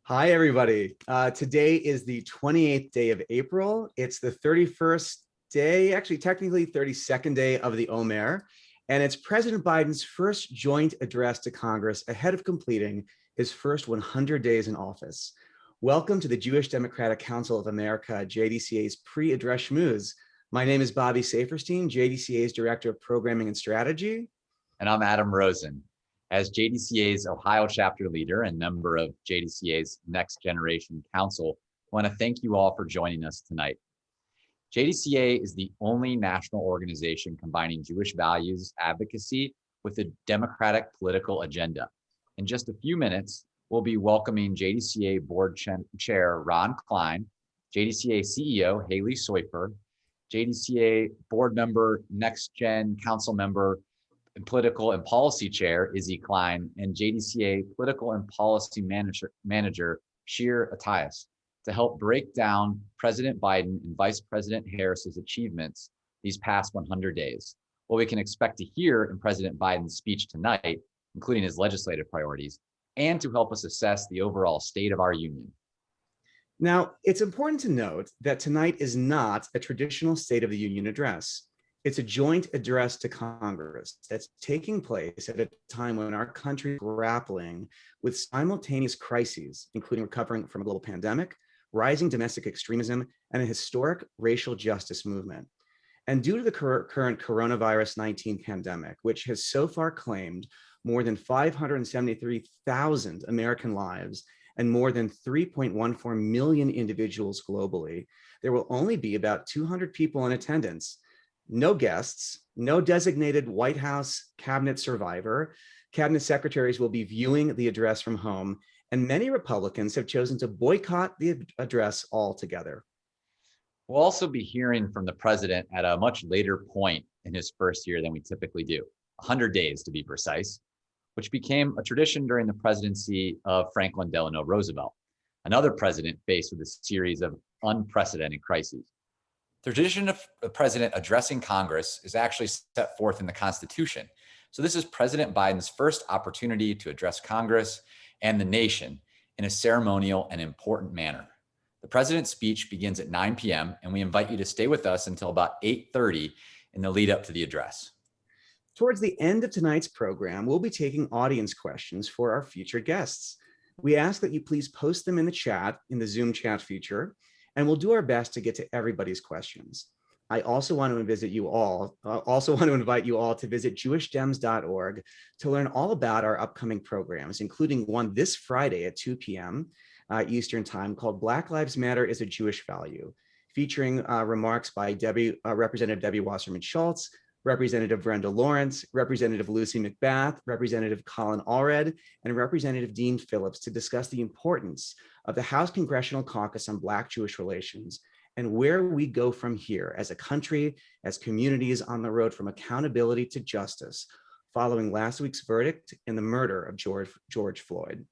Hi, everybody. Today is the 28th day of April. It's the 31st day, actually technically 32nd day of the Omer, and it's President Biden's first joint address to Congress ahead of completing his first 100 days in office. Welcome to the Jewish Democratic Council of America, JDCA's pre-address schmooze. My name is Bobby Saferstein, JDCA's Director of Programming and Strategy. And I'm Adam Rosen. As JDCA's Ohio chapter leader and member of JDCA's Next Generation Council, I want to thank you all for joining us tonight. JDCA is the only national organization combining Jewish values advocacy with a democratic political agenda. In just a few minutes, we'll be welcoming JDCA Board Chair Ron Klein, JDCA CEO Halie Soifer, JDCA Board Member, Next Gen Council Member, and Political and Policy Chair, Izzy Klein, and JDCA Political and Policy Manager, Shir Attias, to help break down President Biden and Vice President Harris's achievements these past 100 days, what we can expect to hear in President Biden's speech tonight, including his legislative priorities, and to help us assess the overall state of our union. Now, it's important to note that tonight is not a traditional State of the Union address. It's a joint address to Congress that's taking place at a time when our country is grappling with simultaneous crises, including recovering from a global pandemic, rising domestic extremism, and a historic racial justice movement. And due to the current coronavirus 19 pandemic, which has so far claimed more than 573,000 American lives and more than 3.14 million individuals globally, there will only be about 200 people in attendance. No guests, no designated White House cabinet survivor. Cabinet secretaries will be viewing the address from home, and many Republicans have chosen to boycott the address altogether. We'll also be hearing from the president at a much later point in his first year than we typically do, 100 days to be precise, which became a tradition during the presidency of Franklin Delano Roosevelt, another president faced with a series of unprecedented crises. The tradition of the president addressing Congress is actually set forth in the Constitution. So this is President Biden's first opportunity to address Congress and the nation in a ceremonial and important manner. The president's speech begins at 9 p.m. and we invite you to stay with us until about 8:30 in the lead up to the address. Towards the end of tonight's program, we'll be taking audience questions for our featured guests. We ask that you please post them in the chat, in the Zoom chat feature, and we'll do our best to get to everybody's questions. I also want to invite you all to visit jewishdem's.org to learn all about our upcoming programs, including one this Friday at 2 p.m. Eastern Time called Black Lives Matter is a Jewish Value, featuring remarks by Representative Debbie Wasserman Schultz, Representative Brenda Lawrence, Representative Lucy McBath, Representative Colin Allred, and Representative Dean Phillips to discuss the importance of the House Congressional Caucus on Black-Jewish Relations and where we go from here as a country, as communities on the road from accountability to justice, following last week's verdict in the murder of George Floyd.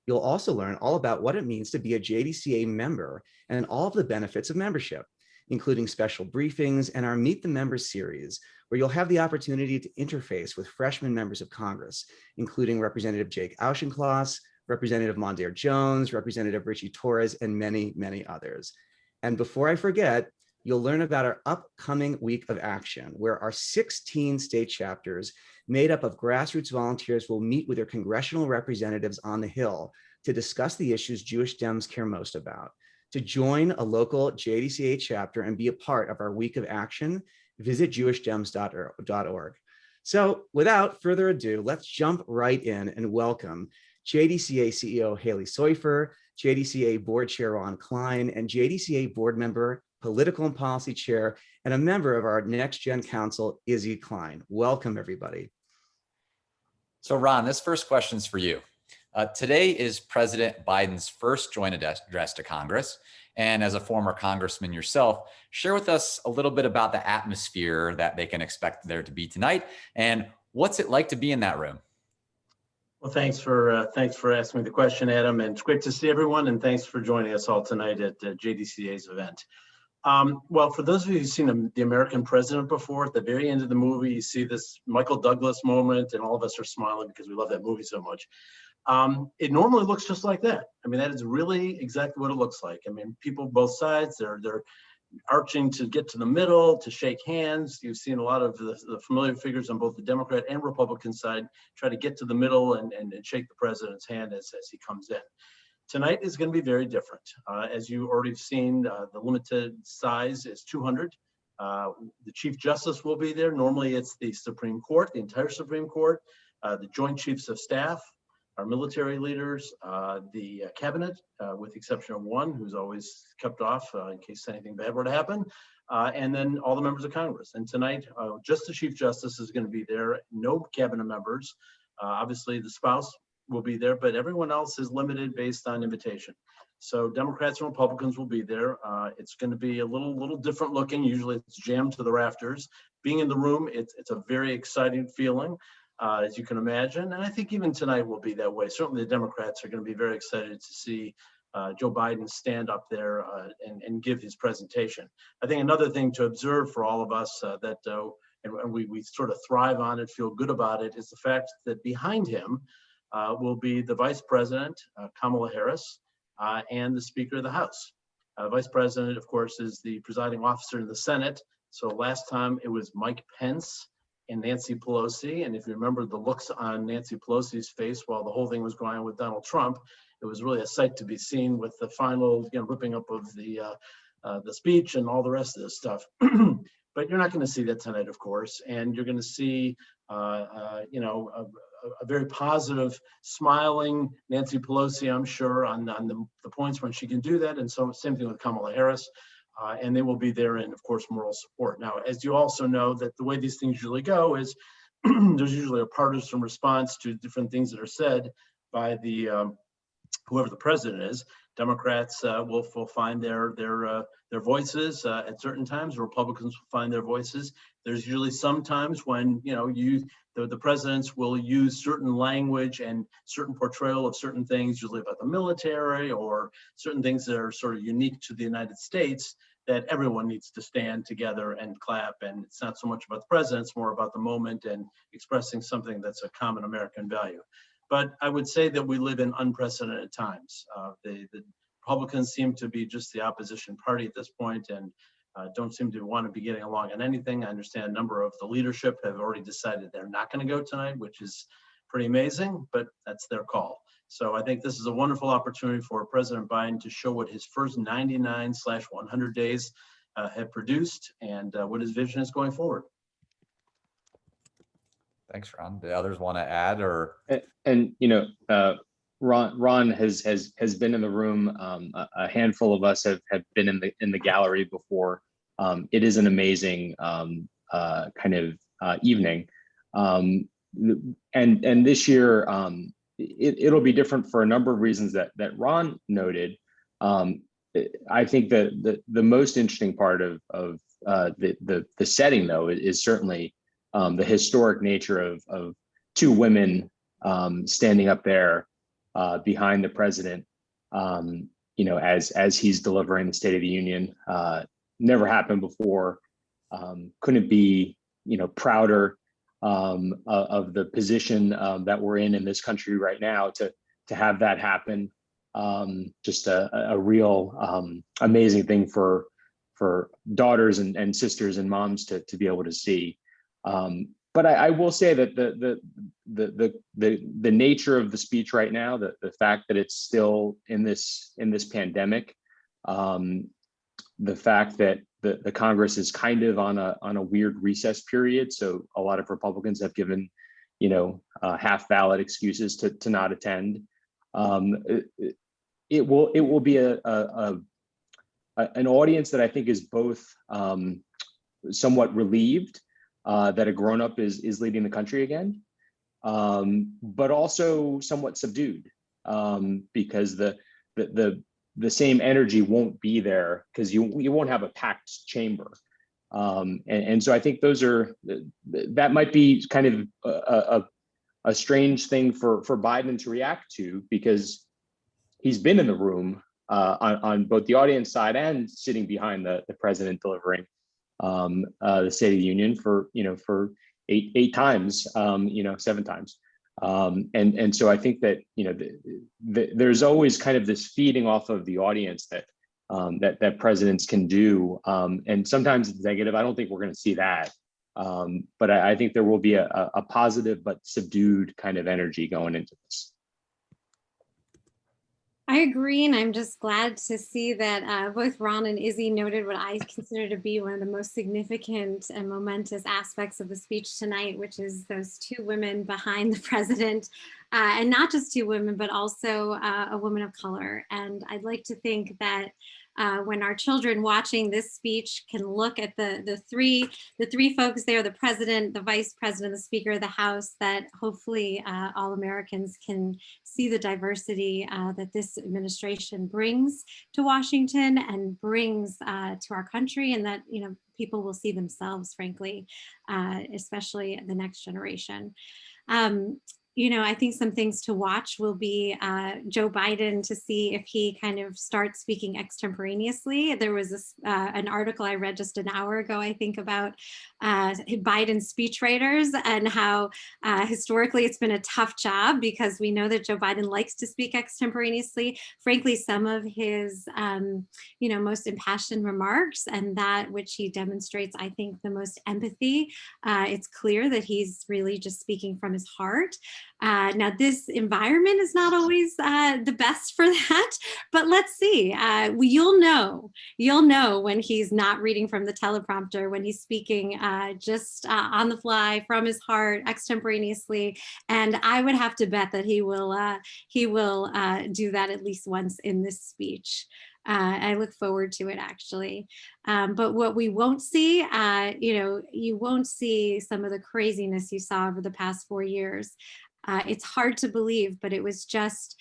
You'll also learn all about what it means to be a JDCA member and all of the benefits of membership, including special briefings and our Meet the Members series, where you'll have the opportunity to interface with freshman members of Congress, including Representative Jake Auchincloss, Representative Mondaire Jones, Representative Richie Torres, and many, many others. And before I forget, you'll learn about our upcoming week of action, where our 16 state chapters made up of grassroots volunteers will meet with their congressional representatives on the Hill to discuss the issues Jewish Dems care most about. To join a local JDCA chapter and be a part of our week of action, visit jewishdem's.org. So without further ado, let's jump right in and welcome JDCA CEO Halie Soifer, JDCA Board Chair Ron Klein, and JDCA Board Member, Political and Policy Chair, and a member of our Next Gen Council, Izzy Klein. Welcome, everybody. So Ron, this first question's for you. Today is President Biden's first joint address to Congress. And as a former congressman yourself, share with us a little bit about the atmosphere that they can expect there to be tonight. And what's it like to be in that room? Well, thanks for asking me the question, Adam. And it's great to see everyone. And thanks for joining us all tonight at JDCA's event. Well, for those of you who've seen The American President before, at the very end of the movie, you see this Michael Douglas moment, and all of us are smiling because we love that movie so much. It normally looks just like that. I mean, that is really exactly what it looks like. I mean, people both sides, they're arching to get to the middle, to shake hands. You've seen a lot of the familiar figures on both the Democrat and Republican side try to get to the middle and shake the president's hand as he comes in. Tonight is going to be very different. As you already have seen, the limited size is 200. The Chief Justice will be there. Normally it's the Supreme Court, the entire Supreme Court, the Joint Chiefs of Staff, our military leaders, the cabinet, with the exception of one who's always kept off in case anything bad were to happen, and then all the members of Congress. And tonight, just the Chief Justice is going to be there, no cabinet members. Obviously, the spouse will be there, but everyone else is limited based on invitation. So Democrats and Republicans will be there. It's going to be a little different looking. Usually it's jammed to the rafters. Being in the room, it's a very exciting feeling, as you can imagine. And I think even tonight will be that way. Certainly the Democrats are going to be very excited to see Joe Biden stand up there and give his presentation. I think another thing to observe for all of us and we sort of thrive on it, feel good about it, is the fact that behind him will be the Vice President, Kamala Harris, and the Speaker of the House. Vice President, of course, is the presiding officer in the Senate. So last time it was Mike Pence and Nancy Pelosi. And if you remember the looks on Nancy Pelosi's face while the whole thing was going on with Donald Trump, it was really a sight to be seen with the final ripping up of the speech and all the rest of this stuff. But you're not going to see that tonight, of course. And you're going to see, a very positive, smiling Nancy Pelosi, I'm sure, on the points when she can do that. And so same thing with Kamala Harris. And they will be there in, of course, moral support. Now, as you also know, that the way these things usually go is there's usually a partisan response to different things that are said by the whoever the president is. Democrats will find their voices at certain times. Republicans will find their voices. There's usually some times when the presidents will use certain language and certain portrayal of certain things, usually about the military or certain things that are sort of unique to the United States, that everyone needs to stand together and clap. And it's not so much about the president, it's more about the moment and expressing something that's a common American value. But I would say that we live in unprecedented times. The Republicans seem to be just the opposition party at this point and don't seem to want to be getting along on anything. I understand a number of the leadership have already decided they're not going to go tonight, which is pretty amazing, but that's their call. So I think this is a wonderful opportunity for President Biden to show what his first 99/100 days have produced and what his vision is going forward. Thanks, Ron. Do others want to add or? Ron has been in the room. A handful of us have been in the gallery before. It is an amazing kind of evening, and this year it'll be different for a number of reasons that Ron noted. I think that the most interesting part of the setting, though, is certainly the historic nature of two women standing up there behind the president, as he's delivering the State of the Union. Never happened before. Couldn't be, prouder of the position that we're in this country right now to have that happen. Just a real amazing thing for daughters and sisters and moms to be able to see. But I will say that the nature of the speech right now, the fact that it's still in this pandemic, the fact that the Congress is kind of on a weird recess period, so a lot of Republicans have given half valid excuses to not attend. It will be an audience that I think is both somewhat relieved that a grown-up is leading the country again, but also somewhat subdued because the same energy won't be there because you won't have a packed chamber, and so I think that might be kind of a strange thing for Biden to react to, because he's been in the room on both the audience side and sitting behind the president delivering the State of the Union for eight times, 7 times. And so I think that, there's always kind of this feeding off of the audience that that presidents can do, and sometimes it's negative. I don't think we're going to see that, but I think there will be a positive but subdued kind of energy going into this. I agree, and I'm just glad to see that both Ron and Izzy noted what I consider to be one of the most significant and momentous aspects of the speech tonight, which is those two women behind the president, and not just two women, but also a woman of color. And I'd like to think that when our children watching this speech can look at the three folks there, the president, the vice president, the speaker of the House, that hopefully all Americans can see the diversity that this administration brings to Washington and brings to our country, and that people will see themselves, frankly, especially the next generation. I think some things to watch will be Joe Biden, to see if he kind of starts speaking extemporaneously. There was an article I read just an hour ago, I think, about Biden's speechwriters and how historically it's been a tough job, because we know that Joe Biden likes to speak extemporaneously. Frankly, some of his most impassioned remarks, and that which he demonstrates, I think, the most empathy, it's clear that he's really just speaking from his heart. Now, this environment is not always the best for that, but let's see. You'll know when he's not reading from the teleprompter, when he's speaking just on the fly, from his heart, extemporaneously. And I would have to bet that he will do that at least once in this speech. I look forward to it, actually. But what we won't see, you won't see some of the craziness you saw over the past 4 years. It's hard to believe, but it was just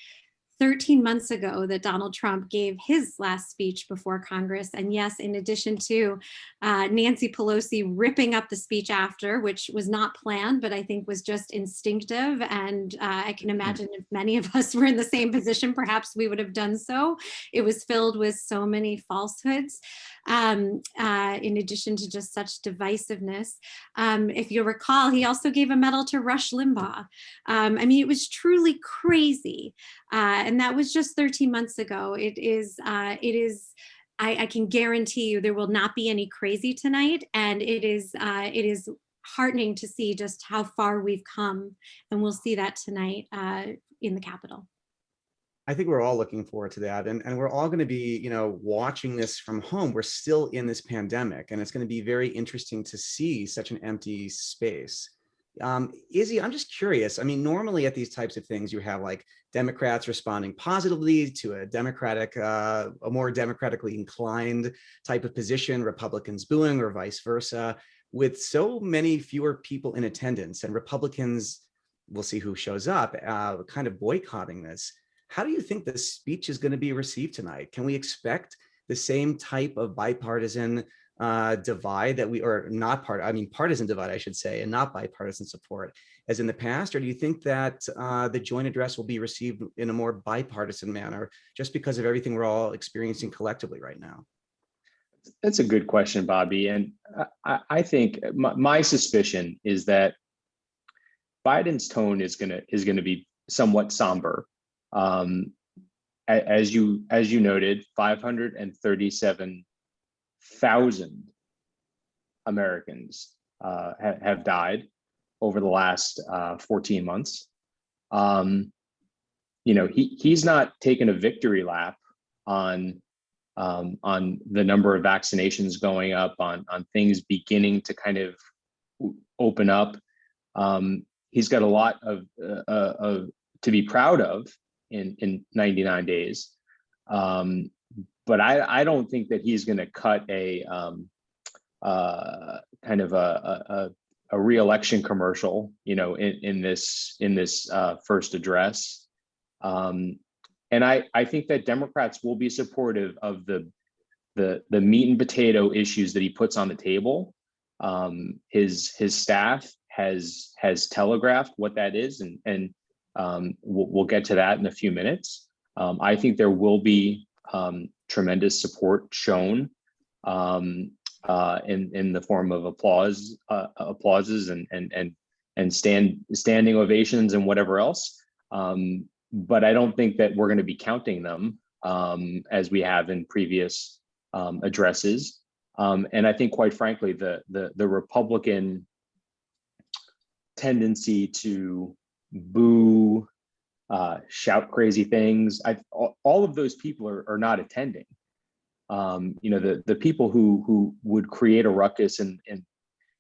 13 months ago that Donald Trump gave his last speech before Congress. And yes, in addition to Nancy Pelosi ripping up the speech after, which was not planned, but I think was just instinctive. And I can imagine if many of us were in the same position, perhaps we would have done so. It was filled with so many falsehoods, in addition to just such divisiveness. If you recall, he also gave a medal to Rush Limbaugh. It was truly crazy. And that was just 13 months ago. I can guarantee you there will not be any crazy tonight. And it is heartening to see just how far we've come. And we'll see that tonight in the Capitol. I think we're all looking forward to that. And we're all going to be, watching this from home. We're still in this pandemic, and it's going to be very interesting to see such an empty space. Izzy, I'm just curious. Normally at these types of things, you have like Democrats responding positively to a more democratically inclined type of position, Republicans booing, or vice versa. With so many fewer people in attendance and Republicans, we'll see who shows up, kind of boycotting this. How do you think the speech is going to be received tonight? Can we expect the same type of bipartisan divide partisan divide, I should say, and not bipartisan support as in the past? Or do you think that the joint address will be received in a more bipartisan manner just because of everything we're all experiencing collectively right now? That's a good question, Bobby. And I think my suspicion is that Biden's tone is going to be somewhat somber. As you noted, 537,000 Americans have died over the last 14 months. He's not taken a victory lap on the number of vaccinations going up, on things beginning to kind of open up. He's got a lot of to be proud of in 99 days. But I don't think that he's going to cut a kind of a re-election commercial, in this first address. And I think that Democrats will be supportive of the meat and potato issues that he puts on the table. His staff has telegraphed what that is, and we'll get to that in a few minutes. I think there will be tremendous support shown in the form of applauses and and standing ovations and whatever else. But I don't think that we're going to be counting them as we have in previous addresses. And I think, quite frankly, the Republican tendency to boo, shout crazy things, all of those people are not attending. The people who would create a ruckus in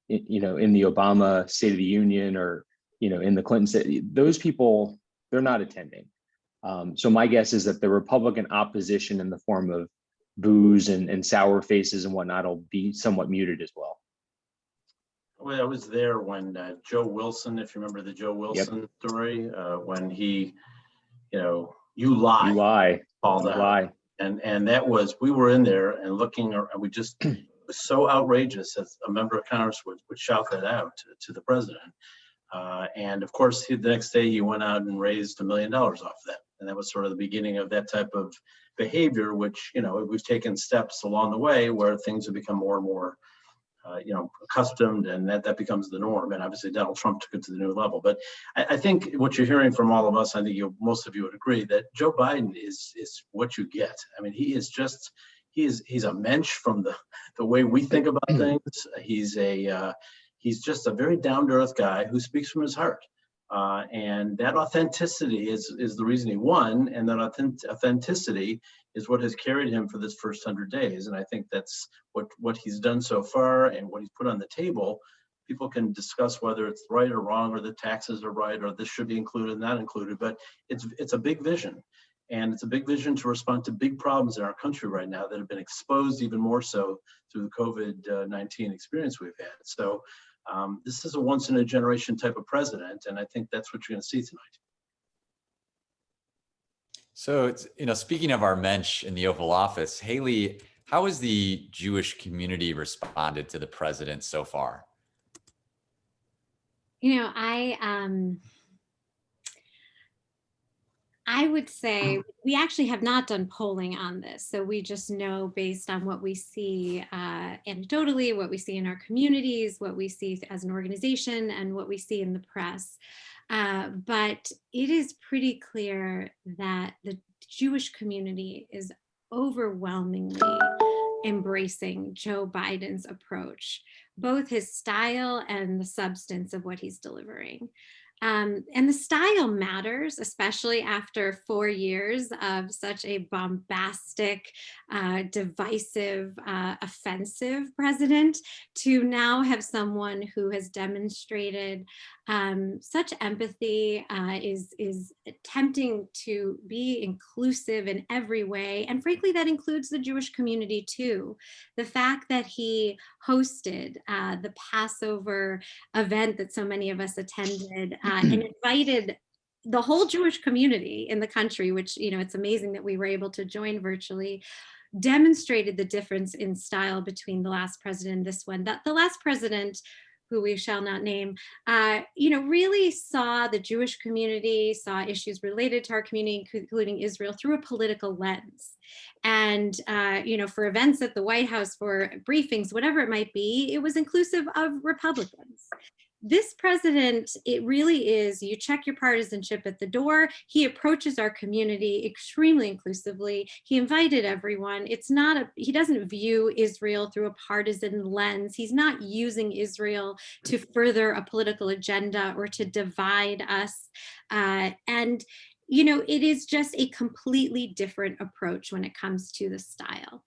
the Obama State of the Union, or in the Clinton, those people, they're not attending. So my guess is that the Republican opposition in the form of boos and sour faces and whatnot will be somewhat muted as well. Well, I was there when Joe Wilson, if you remember the Joe Wilson story, when he, you lie, called out. And that was, we were in there and looking, and we just, it was so outrageous as a member of Congress would shout that out to the president. And of course, the next day he went out and raised $1 million off that. And that was sort of the beginning of that type of behavior, which, we've taken steps along the way where things have become more and more, accustomed, and that becomes the norm. And obviously Donald Trump took it to the new level. But I think what you're hearing from all of us, I think most of you would agree that Joe Biden is what you get. I mean, he's a mensch from the way we think about things. He's just a very down-to-earth guy who speaks from his heart. And that authenticity is the reason he won, and that authenticity is what has carried him for this first 100 days. And I think that's what he's done so far and what he's put on the table. People can discuss whether it's right or wrong, or the taxes are right, or this should be included, not included, but it's a big vision. And it's a big vision to respond to big problems in our country right now that have been exposed even more so through the COVID-19 experience we've had. So this is a once in a generation type of president, and I think that's what you're going to see tonight. So, speaking of our mensch in the Oval Office, Halie, how has the Jewish community responded to the president so far? I would say we actually have not done polling on this. So we just know based on what we see anecdotally, what we see in our communities, what we see as an organization, and what we see in the press. But it is pretty clear that the Jewish community is overwhelmingly embracing Joe Biden's approach, both his style and the substance of what he's delivering. And the style matters, especially after 4 years of such a bombastic, divisive, offensive president, to now have someone who has demonstrated such empathy, is attempting to be inclusive in every way. And frankly, that includes the Jewish community too. The fact that he hosted the Passover event that so many of us attended and invited the whole Jewish community in the country, which, it's amazing that we were able to join virtually, demonstrated the difference in style between the last president and this one. That the last president, who we shall not name, really saw the Jewish community, saw issues related to our community, including Israel, through a political lens. And, for events at the White House, for briefings, whatever it might be, it was inclusive of Republicans. This president, it really is, you check your partisanship at the door. He approaches our community extremely inclusively. He invited everyone. He doesn't view Israel through a partisan lens. He's not using Israel to further a political agenda or to divide us. And it is just a completely different approach when it comes to the style.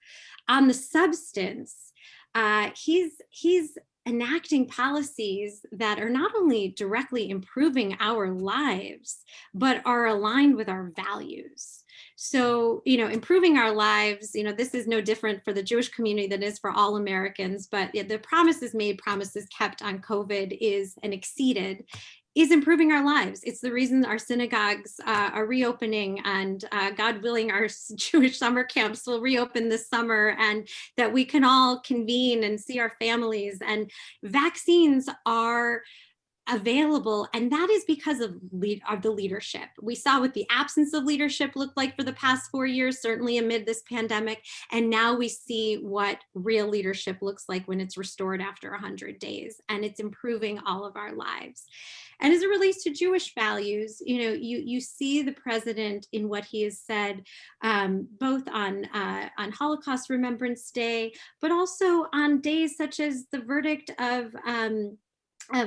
On the substance, he's enacting policies that are not only directly improving our lives, but are aligned with our values. So, improving our lives, this is no different for the Jewish community than it is for all Americans, but the promises made, promises kept on COVID and exceeded, is improving our lives. It's the reason our synagogues are reopening, and God willing, our Jewish summer camps will reopen this summer, and that we can all convene and see our families. And vaccines are available, and that is because of the leadership. We saw what the absence of leadership looked like for the past 4 years, certainly amid this pandemic, and now we see what real leadership looks like when it's restored after 100 days, and it's improving all of our lives. And as it relates to Jewish values, you see the president in what he has said, both on Holocaust Remembrance Day, but also on days such as the verdict of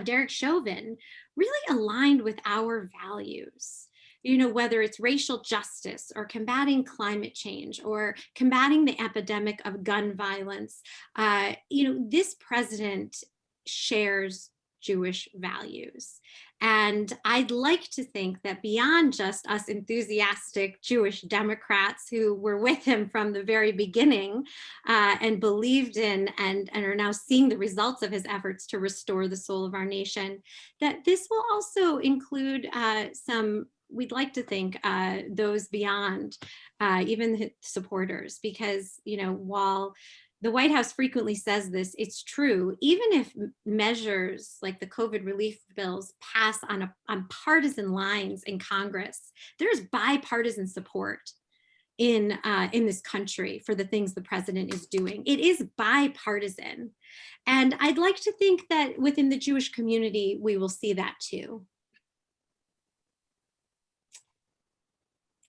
Derek Chauvin, really aligned with our values. Whether it's racial justice or combating climate change or combating the epidemic of gun violence, this president shares Jewish values. And I'd like to think that beyond just us enthusiastic Jewish Democrats who were with him from the very beginning and believed in and are now seeing the results of his efforts to restore the soul of our nation, that this will also include we'd like to think those beyond even the supporters, because, while the White House frequently says this, it's true. Even if measures like the COVID relief bills pass on partisan lines in Congress, there's bipartisan support in this country for the things the president is doing. It is bipartisan. And I'd like to think that within the Jewish community, we will see that too.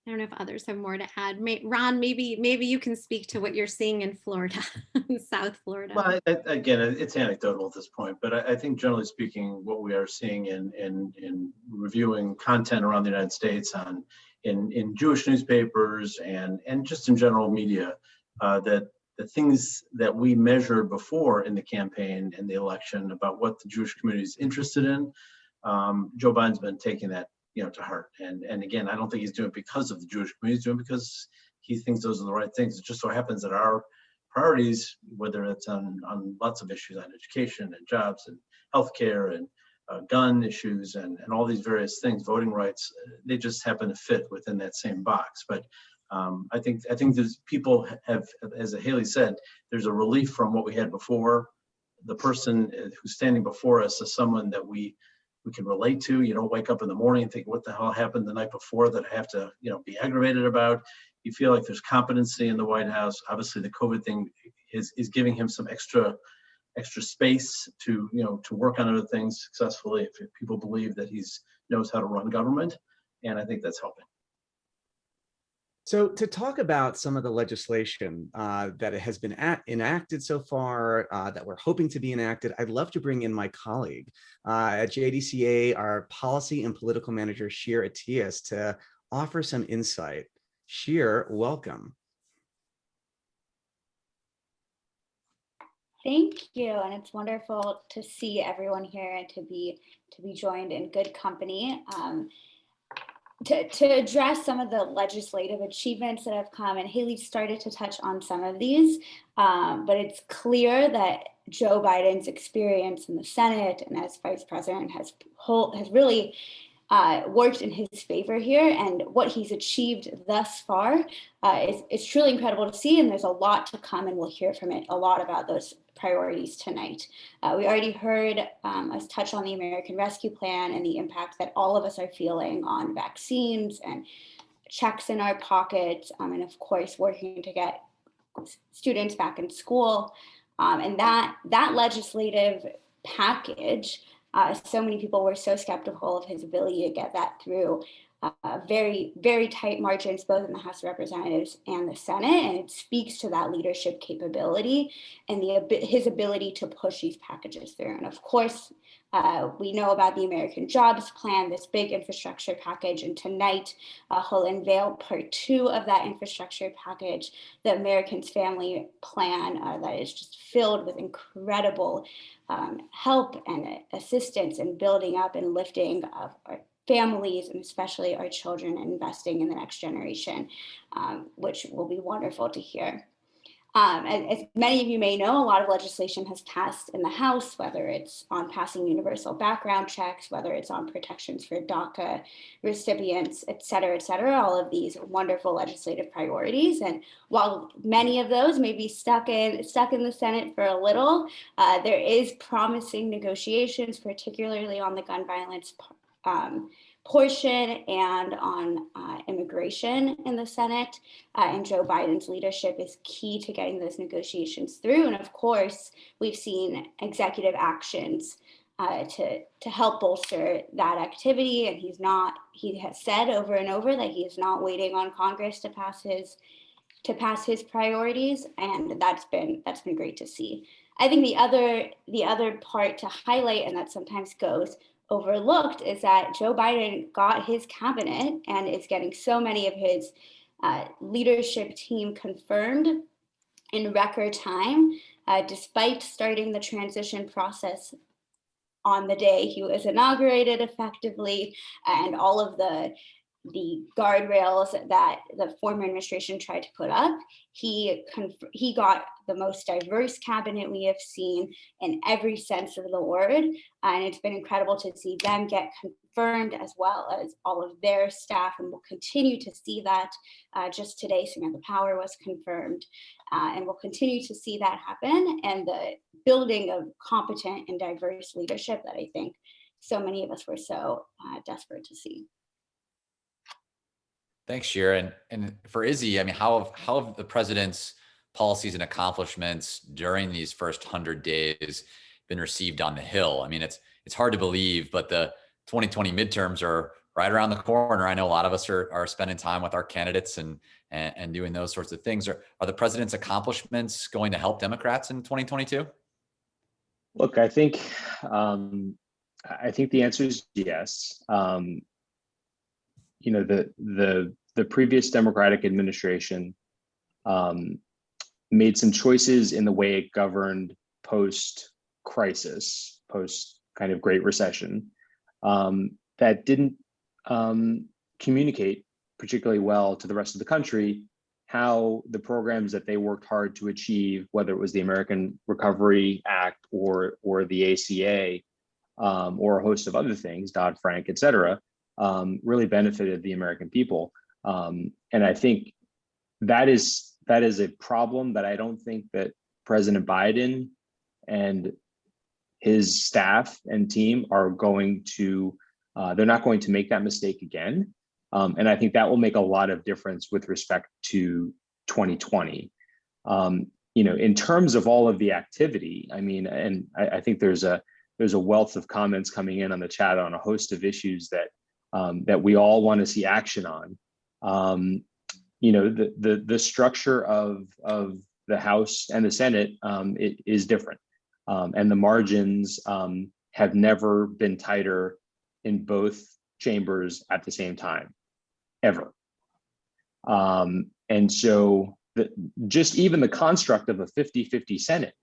I don't know if others have more to add. Ron, maybe you can speak to what you're seeing in Florida, in South Florida. Well, again, it's anecdotal at this point, but I think generally speaking, what we are seeing in reviewing content around the United States in Jewish newspapers and just in general media, that the things that we measured before in the campaign and the election about what the Jewish community is interested in, Joe Biden's been taking that to heart. And again, I don't think he's doing it because of the Jewish community. He's doing it because he thinks those are the right things. It just so happens that our priorities, whether it's on lots of issues on education and jobs and healthcare and gun issues and all these various things, voting rights, they just happen to fit within that same box. But I think there's people have, as Halie said, there's a relief from what we had before. The person who's standing before us is someone that we can relate to. You don't wake up in the morning and think, what the hell happened the night before that I have to, be aggravated about. You feel like there's competency in the White House. Obviously, the COVID thing is giving him some extra space to, to work on other things successfully if people believe that he knows how to run government. And I think that's helping. So to talk about some of the legislation that has been enacted so far, that we're hoping to be enacted, I'd love to bring in my colleague at JDCA, our policy and political manager, Shir Atias, to offer some insight. Shir, welcome. Thank you, and it's wonderful to see everyone here and to be joined in good company. To address some of the legislative achievements that have come, and Halie started to touch on some of these, but it's clear that Joe Biden's experience in the Senate and as vice president has really worked in his favor here, and what he's achieved thus far is truly incredible to see, and there's a lot to come, and we'll hear from it a lot about those priorities tonight. We already heard us touch on the American Rescue Plan and the impact that all of us are feeling on vaccines and checks in our pockets, and of course working to get students back in school. And that legislative package, so many people were so skeptical of his ability to get that through. Very, very tight margins, both in the House of Representatives and the Senate, and it speaks to that leadership capability and his ability to push these packages through. And of course, we know about the American Jobs Plan, this big infrastructure package, and tonight he'll unveil part 2 of that infrastructure package, the Americans Family Plan, that is just filled with incredible help and assistance in building up and lifting of our families, and especially our children, and investing in the next generation, which will be wonderful to hear. As many of you may know, a lot of legislation has passed in the House, whether it's on passing universal background checks, whether it's on protections for DACA recipients, et cetera, all of these wonderful legislative priorities. And while many of those may be stuck in the Senate for a little, there is promising negotiations, particularly on the gun violence portion and on immigration in the Senate, and Joe Biden's leadership is key to getting those negotiations through. And of course, we've seen executive actions to help bolster that activity. And he has said over and over that he is not waiting on Congress to pass his priorities, and that's been great to see. I think the other part to highlight, and that sometimes goes overlooked, is that Joe Biden got his cabinet and is getting so many of his leadership team confirmed in record time, despite starting the transition process on the day he was inaugurated effectively, and all of the guardrails that the former administration tried to put up. He got the most diverse cabinet we have seen in every sense of the word. And it's been incredible to see them get confirmed, as well as all of their staff. And we'll continue to see that. Just today, Samantha Power was confirmed. And we'll continue to see that happen, and the building of competent and diverse leadership that I think so many of us were so desperate to see. Thanks, Sharon. And for Izzy, I mean, how have the president's policies and accomplishments during these first 100 days been received on the Hill? I mean, it's hard to believe, but the 2020 midterms are right around the corner. I know a lot of us are spending time with our candidates and doing those sorts of things. Are the president's accomplishments going to help Democrats in 2022? Look, I think the answer is yes. The previous Democratic administration made some choices in the way it governed post-crisis, post kind of Great Recession, that didn't communicate particularly well to the rest of the country how the programs that they worked hard to achieve, whether it was the American Recovery Act or the ACA, or a host of other things, Dodd-Frank, et cetera, really benefited the American people. And I think that is a problem that I don't think that President Biden and his staff and team are going to, they're not going to make that mistake again. And I think that will make a lot of difference with respect to 2020. In terms of all of the activity, I mean, and I think there's a wealth of comments coming in on the chat on a host of issues that we all want to see action on. The structure of the House and the Senate it is different, and the margins have never been tighter in both chambers at the same time, ever. And so just even the construct of a 50-50 Senate,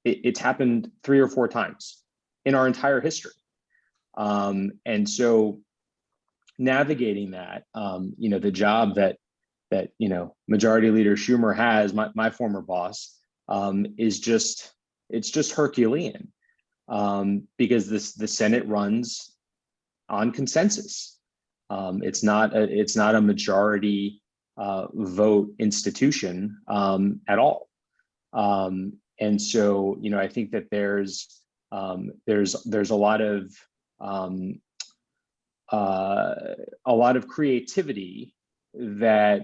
it's happened 3 or 4 times in our entire history. And so navigating that, the job that Majority Leader Schumer has, my former boss, is just Herculean, because the Senate runs on consensus. It's not a majority vote institution at all. And so, I think that there's a lot of creativity that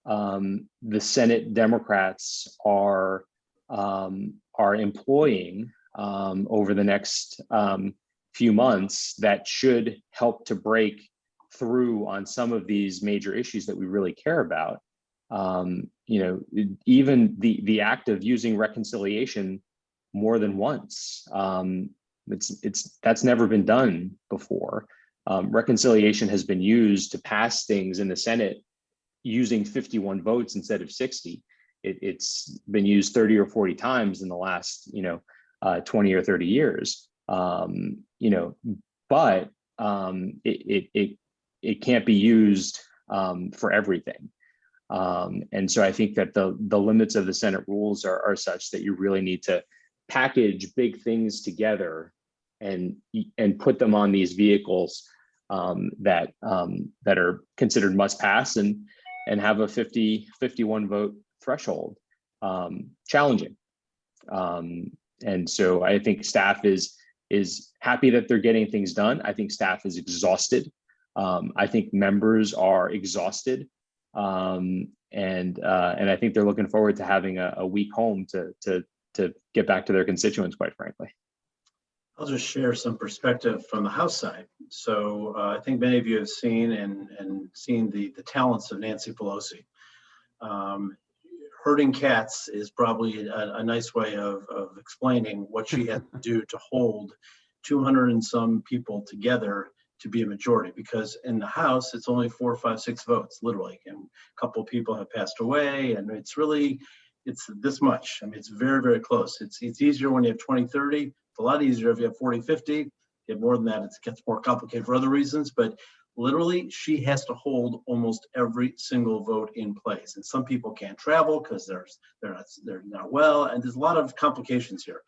the Senate Democrats are employing over the next few months that should help to break through on some of these major issues that we really care about. Even the act of using reconciliation more than once, that's never been done before. Reconciliation has been used to pass things in the Senate using 51 votes instead of 60. It's been used 30 or 40 times in the last 20 or 30 years. But it can't be used for everything. And so I think that the limits of the Senate rules are such that you really need to package big things together and put them on these vehicles that are considered must pass and have a 51 vote threshold. Challenging. And so I think staff is happy that they're getting things done. I think staff is exhausted. I think members are exhausted. And I think they're looking forward to having a week home to get back to their constituents, quite frankly. I'll just share some perspective from the House side. So I think many of you have seen and seen the talents of Nancy Pelosi. Herding cats is probably a nice way of explaining what she had to do to hold 200 and some people together to be a majority, because in the House, it's only 4, 5, 6 votes, literally. And a couple of people have passed away, and it's this much. I mean, it's very, very close. It's easier when you have 20, 30. It's a lot easier if you have 40, 50. If you have more than that, it gets more complicated for other reasons. But literally, she has to hold almost every single vote in place. And some people can't travel because they're not well, and there's a lot of complications here.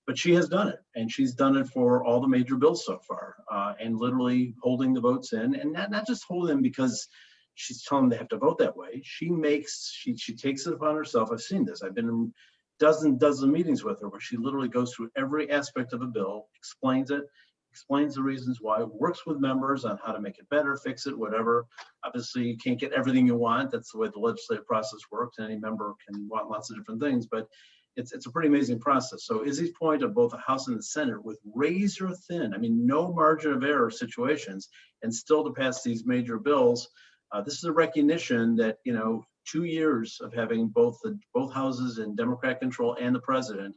But she has done it, and she's done it for all the major bills so far, and literally holding the votes in, and not just holding them because she's telling them they have to vote that way. She takes it upon herself. I've seen this. I've been in dozen meetings with her where she literally goes through every aspect of a bill, explains it, explains the reasons why, works with members on how to make it better, fix it, whatever. Obviously, you can't get everything you want. That's the way the legislative process works. Any member can want lots of different things, but it's a pretty amazing process. So Izzy's point of both the House and the Senate with razor thin, I mean, no margin of error situations, and still to pass these major bills. This is a recognition that, 2 years of having both houses in Democrat control and the president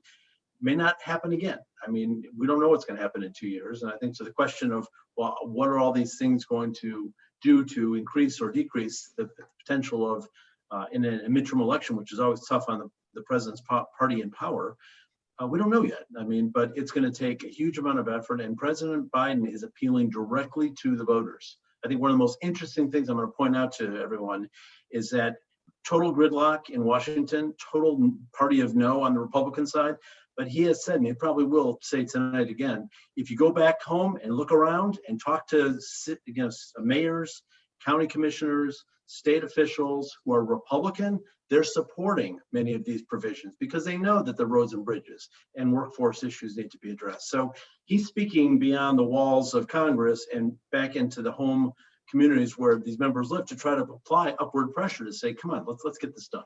may not happen again. I mean, we don't know what's going to happen in 2 years. And I think to the question of, well, what are all these things going to do to increase or decrease the potential of in a midterm election, which is always tough on the president's party in power, we don't know yet. I mean, but it's going to take a huge amount of effort, and President Biden is appealing directly to the voters. I think one of the most interesting things I'm going to point out to everyone is that total gridlock in Washington, total party of no on the Republican side. But he has said, and he probably will say tonight again, if you go back home and look around and talk to mayors, county commissioners, state officials who are Republican, they're supporting many of these provisions because they know that the roads and bridges and workforce issues need to be addressed. So he's speaking beyond the walls of Congress and back into the home communities where these members live to try to apply upward pressure to say, come on, let's get this done.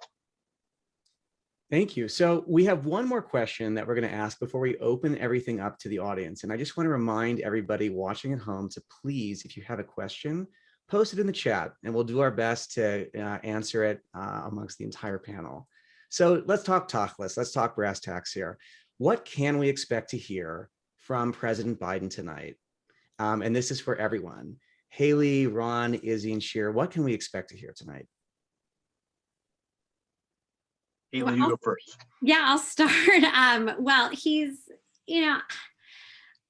Thank you. So we have one more question that we're going to ask before we open everything up to the audience. And I just want to remind everybody watching at home to please, if you have a question, post it in the chat and we'll do our best to answer it amongst the entire panel. So let's talk talkless. Let's talk brass tacks here. What can we expect to hear from President Biden tonight? And this is for everyone. Halie, Ron, Izzy, and Sheer, what can we expect to hear tonight? Halie, you go first. Yeah, I'll start. Well, he's,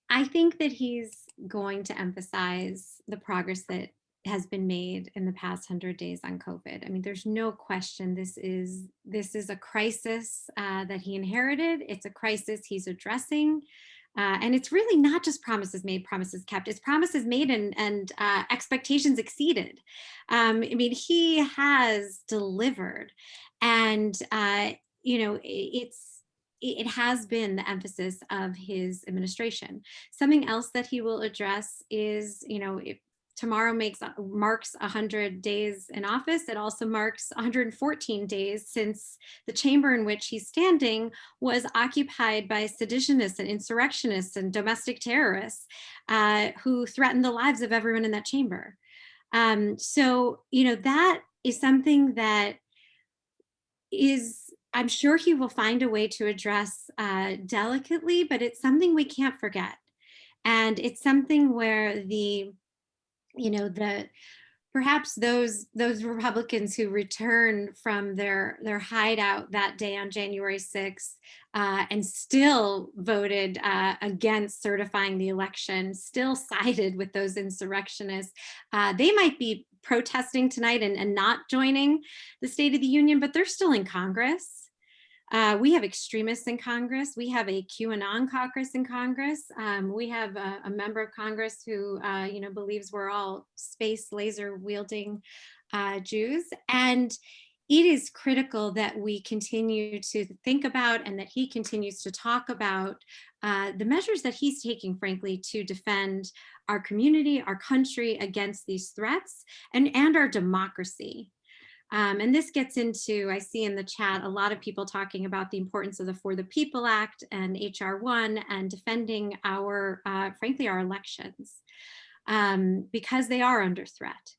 I think that he's going to emphasize the progress that has been made in the past 100 days on COVID. I mean, there's no question this is a crisis that he inherited. It's a crisis he's addressing. And it's really not just promises made, promises kept. It's promises made and expectations exceeded. I mean, he has delivered. And, it has been the emphasis of his administration. Something else that he will address is, if tomorrow marks 100 days in office, it also marks 114 days since the chamber in which he's standing was occupied by seditionists and insurrectionists and domestic terrorists who threatened the lives of everyone in that chamber. So, that is something that I'm sure he will find a way to address delicately, but it's something we can't forget. And it's something where perhaps those Republicans who returned from their hideout that day on January 6th and still voted against certifying the election, still sided with those insurrectionists, they might be protesting tonight and not joining the State of the Union, but they're still in Congress. We have extremists in Congress. We have a QAnon caucus in Congress. We have a member of Congress who, believes we're all space laser wielding Jews. And it is critical that we continue to think about, and that he continues to talk about, the measures that he's taking, frankly, to defend our community, our country against these threats, and our democracy. And this gets into, I see in the chat, a lot of people talking about the importance of the For the People Act and HR 1 and defending our, frankly, our elections, because they are under threat.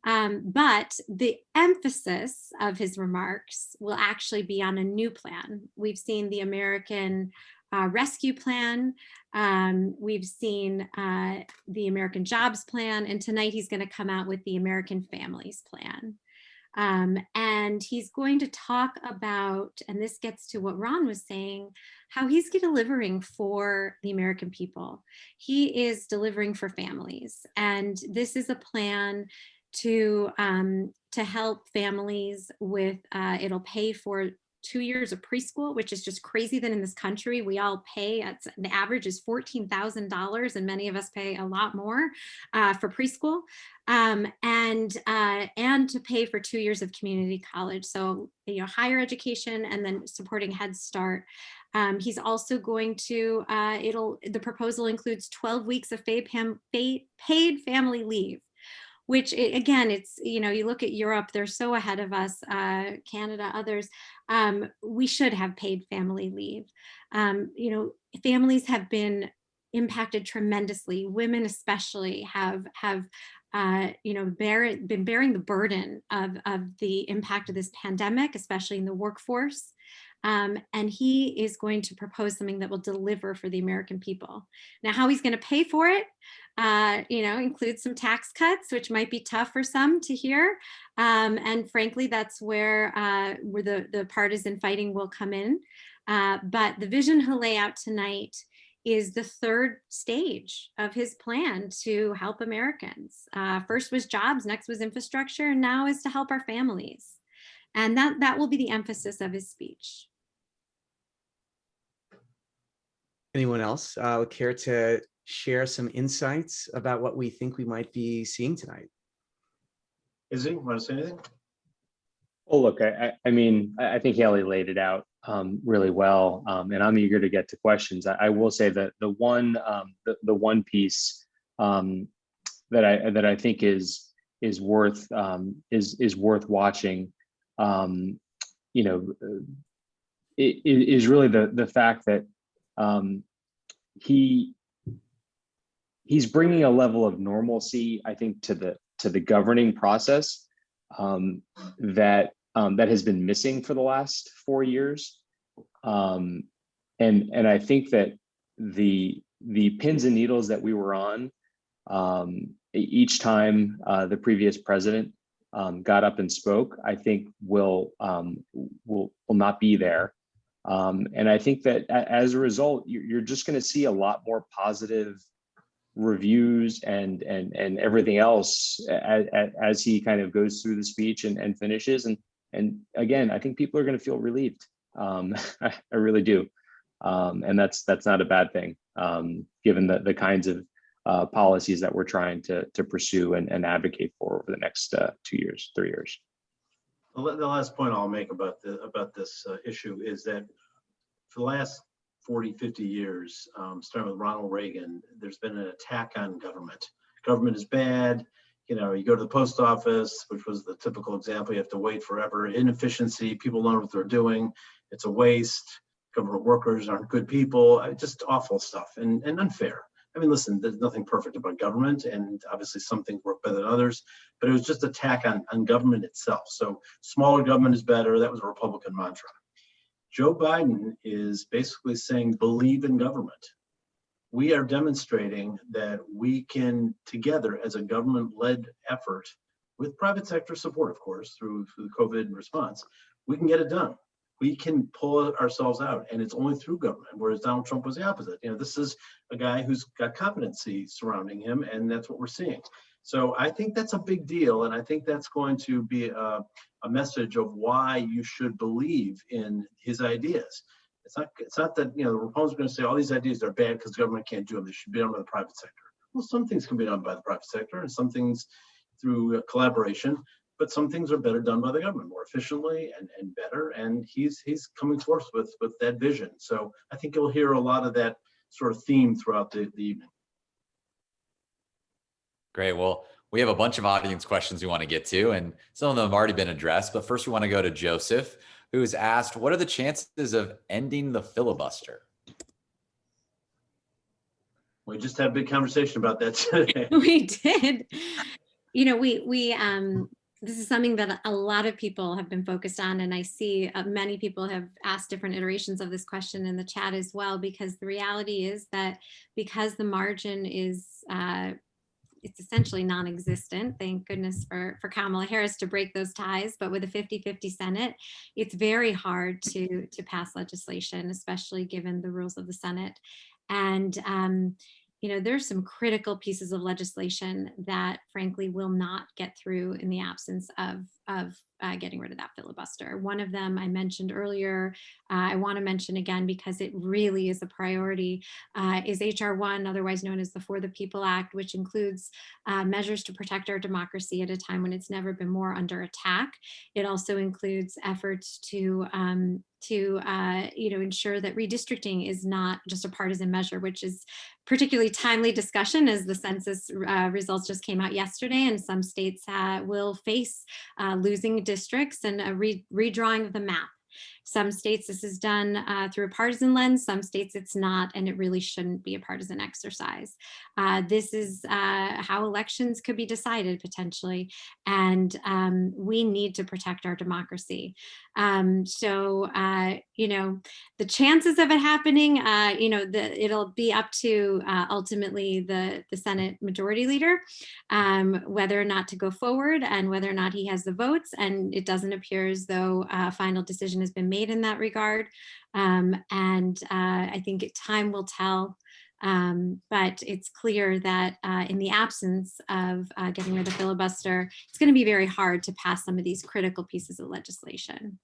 But the emphasis of his remarks will actually be on a new plan. We've seen the American Rescue Plan. We've seen the American Jobs Plan. And tonight he's going to come out with the American Families Plan. And he's going to talk about, and this gets to what Ron was saying, how he's delivering for the American people. He is delivering for families. And this is a plan to help families with, it'll pay for 2 years of preschool, which is just crazy that in this country we all pay, the average is $14,000, and many of us pay a lot more for preschool, and to pay for 2 years of community college. So, higher education, and then supporting Head Start. He's also going to, the proposal includes 12 weeks of paid family leave, which again, it's, you look at Europe, they're so ahead of us, Canada, others. We should have paid family leave. Families have been impacted tremendously. Women especially have been bearing the burden of the impact of this pandemic, especially in the workforce. And he is going to propose something that will deliver for the American people. Now, how he's going to pay for it, includes some tax cuts, which might be tough for some to hear. And frankly, that's where the partisan fighting will come in. But the vision he'll lay out tonight is the third stage of his plan to help Americans. First was jobs, next was infrastructure, and now is to help our families. And that will be the emphasis of his speech. Anyone else care to share some insights about what we think we might be seeing tonight? Izzy, want to say anything? Oh, look, I think Halie laid it out really well, and I'm eager to get to questions. I will say that the one piece that I think is worth watching, is really the fact that he's bringing a level of normalcy, I think, to the governing process that has been missing for the last 4 years, and I think that the pins and needles that we were on each time the previous president got up and spoke, I think will not be there. And I think that as a result, you're just going to see a lot more positive reviews and everything else as he kind of goes through the speech and finishes. And again, I think people are going to feel relieved. I really do. And that's not a bad thing, given the kinds of policies that we're trying to pursue and advocate for over the next 2 years, 3 years. The last point I'll make about this issue is that for the last 40, 50 years, starting with Ronald Reagan, there's been an attack on government. Government is bad. You go to the post office, which was the typical example. You have to wait forever. Inefficiency. People don't know what they're doing. It's a waste. Government workers aren't good people. Just awful stuff and unfair. I mean, listen, there's nothing perfect about government, and obviously some things work better than others, but it was just an attack on government itself. So smaller government is better. That was a Republican mantra. Joe Biden is basically saying, believe in government. We are demonstrating that we can, together as a government-led effort, with private sector support, of course, through the COVID response, we can get it done. We can pull ourselves out, and it's only through government, whereas Donald Trump was the opposite. This is a guy who's got competency surrounding him, and that's what we're seeing. So I think that's a big deal, and I think that's going to be a message of why you should believe in his ideas. It's not that, you know, the Republicans are going to say all these ideas are bad because the government can't do them. They should be done by the private sector. Well, some things can be done by the private sector, and some things through collaboration, but some things are better done by the government more efficiently and better. And he's coming forth with that vision. So I think you'll hear a lot of that sort of theme throughout the evening. Great. Well, we have a bunch of audience questions we want to get to, and some of them have already been addressed. But first, we want to go to Joseph, who's asked, what are the chances of ending the filibuster? We just had a big conversation about that today. We did. You know, this is something that a lot of people have been focused on, and I see many people have asked different iterations of this question in the chat as well, because the reality is that because the margin is it's essentially non-existent. Thank goodness for Kamala Harris to break those ties. But with a 50-50 Senate, it's very hard to pass legislation, especially given the rules of the Senate. And you know, there's some critical pieces of legislation that, frankly, will not get through in the absence of getting rid of that filibuster. One of them I mentioned earlier, I want to mention again because it really is a priority, is H.R. 1, otherwise known as the For the People Act, which includes measures to protect our democracy at a time when it's never been more under attack. It also includes efforts to you know, ensure that redistricting is not just a partisan measure, which is particularly timely discussion as the census results just came out yesterday, and some states will face losing districts and a redrawing of the map. Some states this is done through a partisan lens, some states it's not, and it really shouldn't be a partisan exercise. This is how elections could be decided potentially, and we need to protect our democracy. So, you know, the chances of it happening, you know, it'll be up to ultimately the Senate Majority Leader, whether or not to go forward and whether or not he has the votes. And it doesn't appear as though a final decision has been made in that regard. I think time will tell. But it's clear that in the absence of getting rid of the filibuster, it's going to be very hard to pass some of these critical pieces of legislation.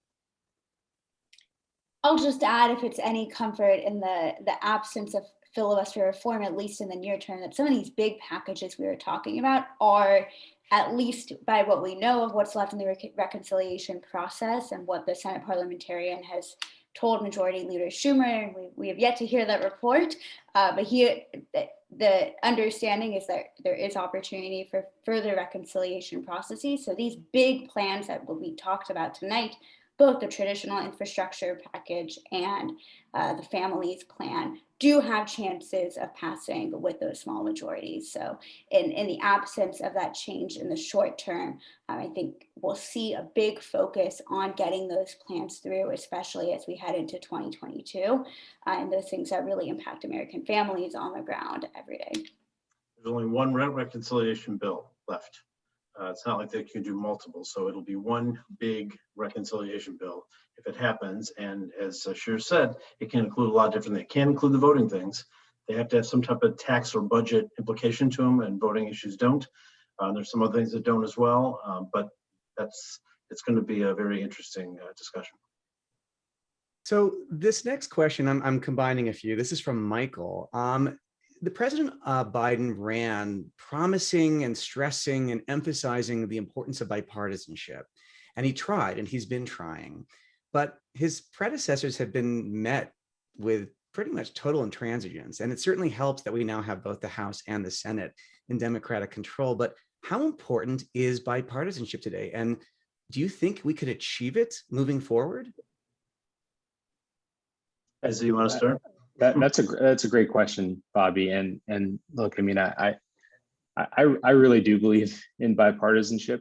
I'll just add, if it's any comfort in the absence of filibuster reform, at least in the near term, that some of these big packages we were talking about are, at least by what we know of what's left in the reconciliation process and what the Senate parliamentarian has told Majority Leader Schumer, and we have yet to hear that report, but the understanding is that there is opportunity for further reconciliation processes. So these big plans that will be talked about tonight, both the traditional infrastructure package and the families plan, do have chances of passing with those small majorities. So in the absence of that change in the short term, I think we'll see a big focus on getting those plans through, especially as we head into 2022, and those things that really impact American families on the ground every day. There's only one rent reconciliation bill left. It's not like they can do multiple, so it'll be one big reconciliation bill if it happens. And as Shir said, it can include a lot of different things. It can include the voting things. They have to have some type of tax or budget implication to them, and voting issues don't. There's some other things that don't as well, but it's going to be a very interesting discussion. So this next question, I'm combining a few. This is from Michael. The President Biden ran promising and stressing and emphasizing the importance of bipartisanship. And he tried, and he's been trying. But his predecessors have been met with pretty much total intransigence. And it certainly helps that we now have both the House and the Senate in Democratic control. But how important is bipartisanship today? And do you think we could achieve it moving forward? Izzy, you want to start? That's a great question, Bobby. And look, I mean, I really do believe in bipartisanship.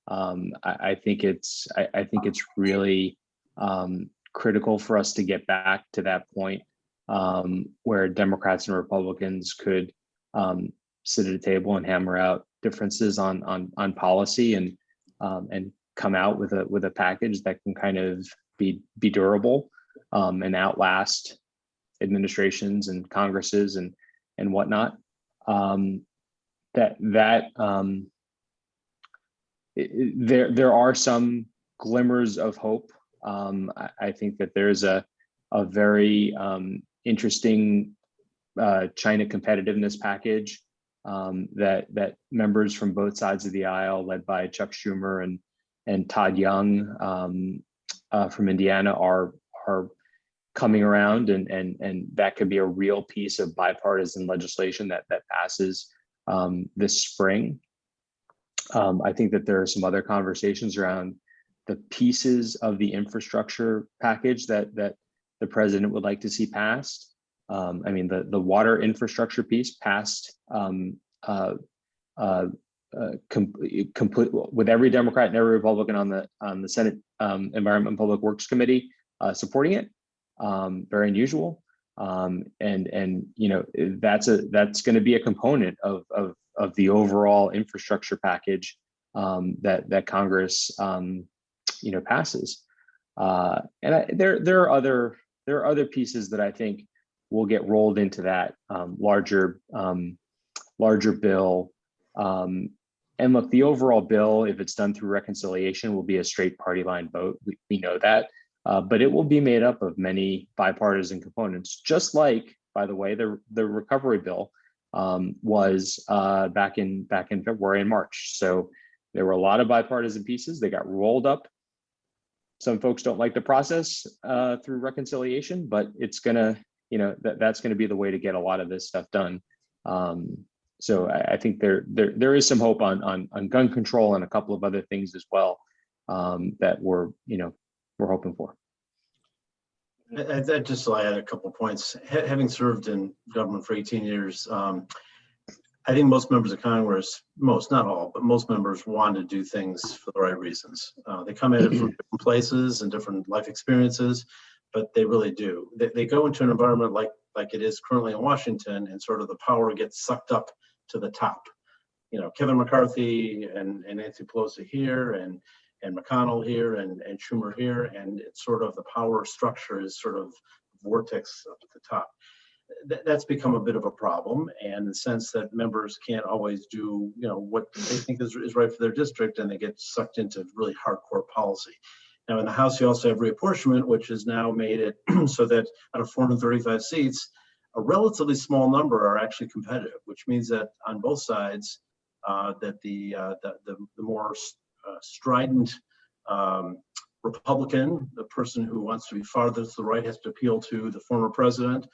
I think it's really critical for us to get back to that point where Democrats and Republicans could sit at a table and hammer out differences on policy and come out with a package that can kind of be durable and outlast administrations and Congresses and whatnot. there are some glimmers of hope. I think that there's a very interesting China competitiveness package that members from both sides of the aisle, led by Chuck Schumer and Todd Young from Indiana, are coming around, and that could be a real piece of bipartisan legislation that passes this spring. I think that there are some other conversations around the pieces of the infrastructure package that the president would like to see passed. I mean, the water infrastructure piece passed complete with every Democrat and every Republican on the Senate Environment and Public Works Committee supporting it. Very unusual, and you know, that's going to be a component of the overall infrastructure package that Congress you know, passes. And there are other pieces that I think will get rolled into that larger bill. And look, the overall bill, if it's done through reconciliation, will be a straight party line vote. We know that, but it will be made up of many bipartisan components, just like, by the way, the recovery bill was back in February and March. So there were a lot of bipartisan pieces. They got rolled up. Some folks don't like the process through reconciliation, but it's gonna, you know, that's gonna be the way to get a lot of this stuff done. So I think there is some hope on gun control and a couple of other things as well that we're hoping for. I just add a couple of points. Having served in government for 18 years, I think most members of Congress, most, not all, but most members want to do things for the right reasons. They come at it from different places and different life experiences, but they really do. They go into an environment like it is currently in Washington, and sort of the power gets sucked up to the top. You know, Kevin McCarthy and Nancy Pelosi here, and McConnell here, and Schumer here, and it's sort of the power structure is sort of vortex up at the top. That's become a bit of a problem, and in the sense that members can't always do, you know, what they think is right for their district, and they get sucked into really hardcore policy. Now in the House, you also have reapportionment, which has now made it so that out of 435 seats, a relatively small number are actually competitive, which means that on both sides, that the more strident Republican, the person who wants to be farthest to the right, has to appeal to the former president,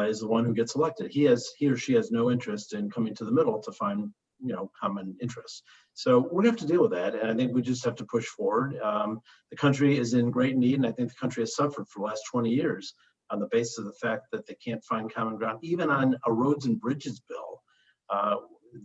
is the one who gets elected. He or she has no interest in coming to the middle to find, you know, common interests. So we're gonna have to deal with that, and I think we just have to push forward. The country is in great need, and I think the country has suffered for the last 20 years on the basis of the fact that they can't find common ground, even on a roads and bridges bill,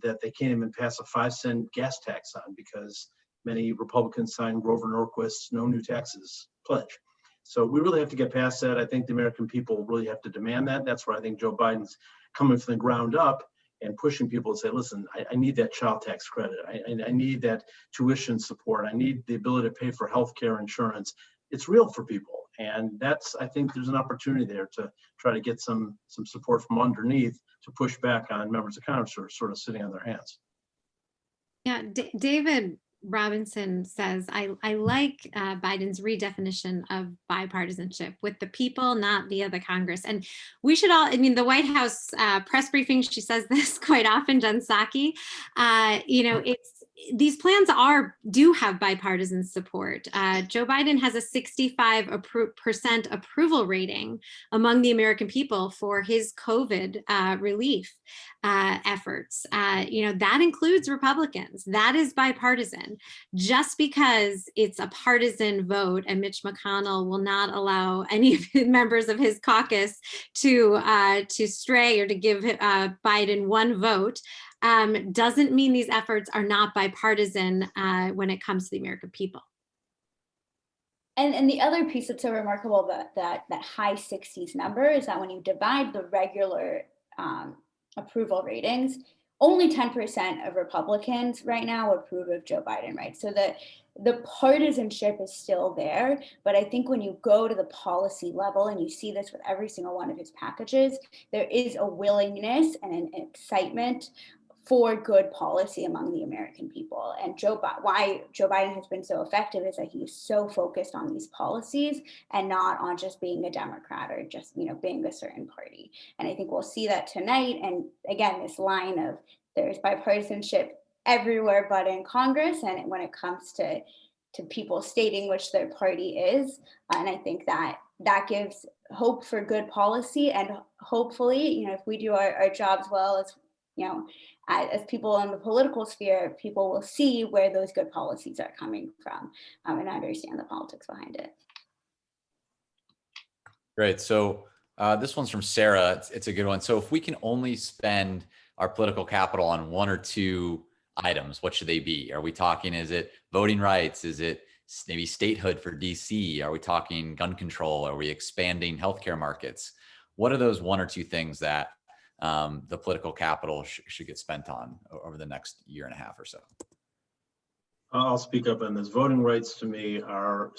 that they can't even pass a 5-cent gas tax on, because many Republicans signed Grover Norquist's no new taxes pledge. So we really have to get past that. I think the American people really have to demand that. That's where I think Joe Biden's coming from the ground up and pushing people to say, listen, I need that child tax credit. I need that tuition support. I need the ability to pay for healthcare insurance. It's real for people. And that's, I think there's an opportunity there to try to get some support from underneath to push back on members of Congress who are sort of sitting on their hands. Yeah, David Robinson says, I like Biden's redefinition of bipartisanship, with the people, not via the Congress. And we should all, I mean, the White House press briefing, she says this quite often, Jen Psaki, you know, these plans do have bipartisan support. Joe Biden has a 65% approval rating among the American people for his COVID relief efforts. You know, that includes Republicans. That is bipartisan. Just because it's a partisan vote and Mitch McConnell will not allow any of the members of his caucus to stray or to give Biden one vote, doesn't mean these efforts are not bipartisan when it comes to the American people. And the other piece that's so remarkable about that high 60s number is that when you divide the regular approval ratings, only 10% of Republicans right now approve of Joe Biden, right? So the partisanship is still there, but I think when you go to the policy level, and you see this with every single one of his packages, there is a willingness and an excitement for good policy among the American people. And why Joe Biden has been so effective is that he's so focused on these policies and not on just being a Democrat or just, being a certain party. And I think we'll see that tonight. And again, this line of there's bipartisanship everywhere but in Congress, and when it comes to people stating which their party is. And I think that gives hope for good policy. And hopefully, if we do our jobs well, as people in the political sphere, people will see where those good policies are coming from, and understand the politics behind it. Great. So this one's from Sarah. It's a good one. So if we can only spend our political capital on one or two items, what should they be? Are we talking, is it voting rights? Is it maybe statehood for DC? Are we talking gun control? Are we expanding healthcare markets? What are those one or two things that the political capital should get spent on over the next year and a half or so? I'll speak up on this. Voting rights to me are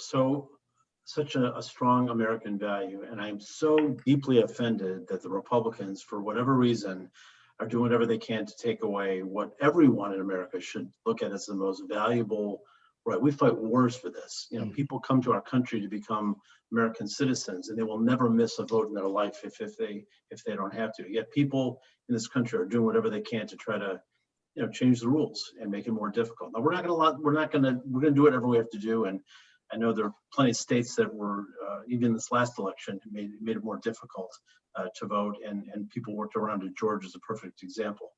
such a strong American value. And I'm so deeply offended that the Republicans, for whatever reason, are doing whatever they can to take away what everyone in America should look at as the most valuable right. We fight wars for this. People come to our country to become American citizens, and they will never miss a vote in their life if they don't have to. Yet people in this country are doing whatever they can to try to, change the rules and make it more difficult. Now we're going to do whatever we have to do, and I know there are plenty of states that were even this last election made it more difficult to vote, and people worked around it. Georgia is a perfect example.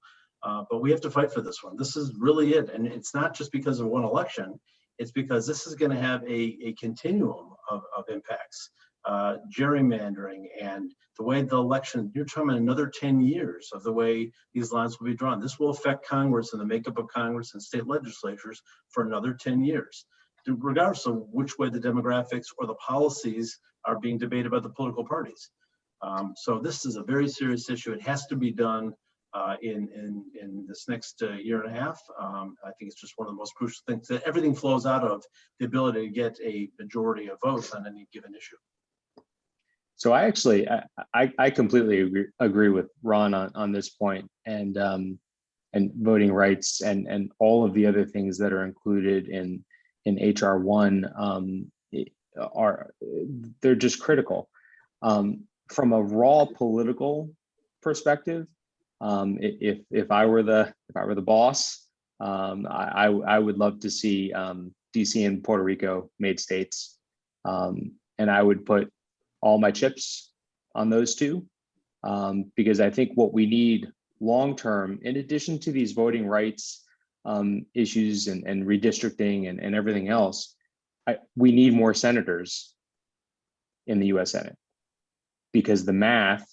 But we have to fight for this one. This is really it. And it's not just because of one election. It's because this is going to have a continuum of impacts. Gerrymandering and the way the election, you're talking about another 10 years of the way these lines will be drawn. This will affect Congress and the makeup of Congress and state legislatures for another 10 years, regardless of which way the demographics or the policies are being debated by the political parties. So this is a very serious issue. It has to be done in this next year and a half. I think it's just one of the most crucial things, that everything flows out of the ability to get a majority of votes on any given issue. So I completely agree with Ron on this point, and voting rights and all of the other things that are included in HR 1 they're just critical. From a raw political perspective, if I were the boss, I would love to see DC and Puerto Rico made states, and I would put all my chips on those two, because I think what we need long term, in addition to these voting rights issues and redistricting and everything else, we need more senators in the U.S. Senate, because the math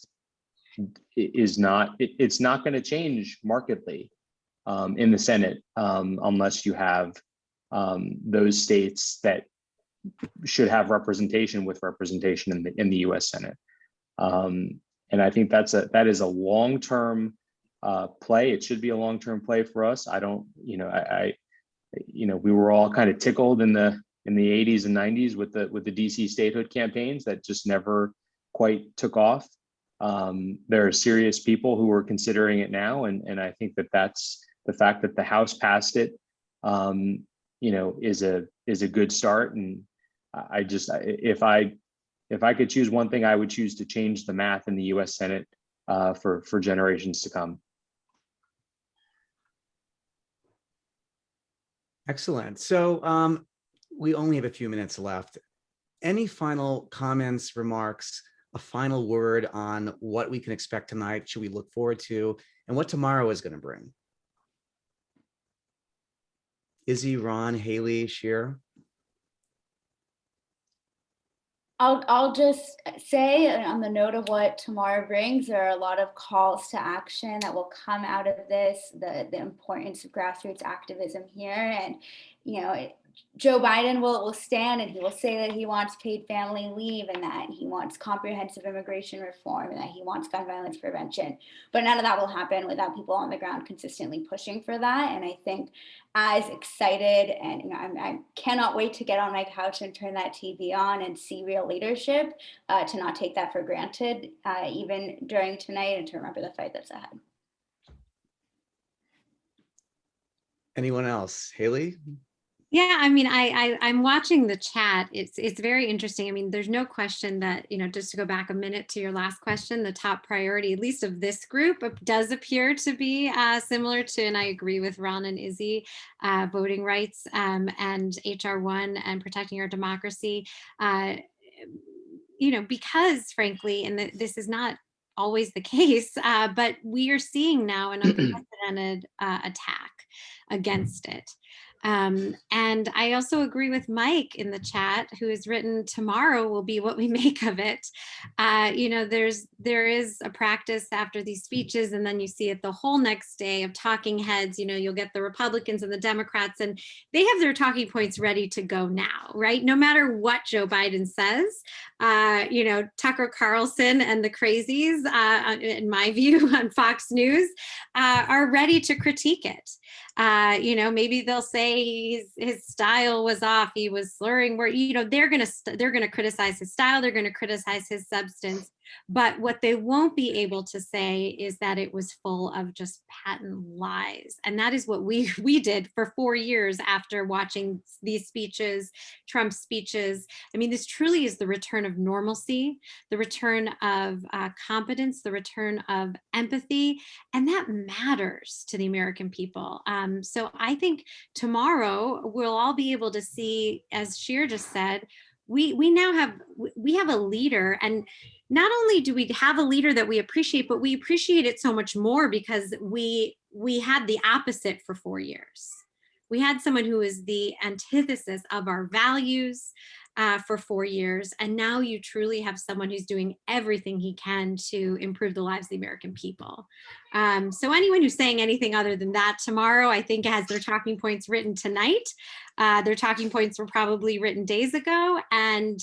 is not going to change markedly in the Senate unless you have those states that should have representation with representation in the U.S. Senate. And I think that is a long-term play. It should be a long-term play for us. I don't, we were all kind of tickled in the 80s and 90s with the DC statehood campaigns that just never quite took off. There are serious people who are considering it now, and I think that's the fact that the House passed it, is a good start. And if I could choose one thing, I would choose to change the math in the U.S. Senate for generations to come. Excellent. So we only have a few minutes left. Any final comments, remarks, a final word on what we can expect tonight, should we look forward to, and what tomorrow is going to bring? Izzy, Ron, Halie, Sheer. I'll just say, on the note of what tomorrow brings, there are a lot of calls to action that will come out of this, the importance of grassroots activism here. And, Joe Biden will stand and he will say that he wants paid family leave and that he wants comprehensive immigration reform and that he wants gun violence prevention. But none of that will happen without people on the ground consistently pushing for that. And I think as excited, and I cannot wait to get on my couch and turn that TV on and see real leadership, to not take that for granted, even during tonight, and to remember the fight that's ahead. Anyone else? Halie? Yeah, I mean, I'm watching the chat. It's very interesting. I mean, there's no question that, just to go back a minute to your last question, the top priority, at least of this group, does appear to be similar to, and I agree with Ron and Izzy, voting rights and HR1 and protecting our democracy. Because frankly, and this is not always the case, but we are seeing now an unprecedented attack against it. And I also agree with Mike in the chat, who has written, tomorrow will be what we make of it. There is a practice after these speeches, and then you see it the whole next day of talking heads. You'll get the Republicans and the Democrats, and they have their talking points ready to go now, right? No matter what Joe Biden says, Tucker Carlson and the crazies, in my view, on Fox News, are ready to critique it. Maybe they'll say his style was off. He was slurring where, they're going to criticize his style. They're going to criticize his substance. But what they won't be able to say is that it was full of just patent lies. And that is what we did for 4 years after watching these speeches, Trump's speeches. I mean, this truly is the return of normalcy, the return of competence, the return of empathy. And that matters to the American people. So I think tomorrow we'll all be able to see, as Sheer just said, we now have a leader, and not only do we have a leader that we appreciate, but we appreciate it so much more because we had the opposite for 4 years. We had someone who is the antithesis of our values for 4 years. And now you truly have someone who's doing everything he can to improve the lives of the American people. So anyone who's saying anything other than that tomorrow, I think has their talking points written tonight. Their talking points were probably written days ago. And,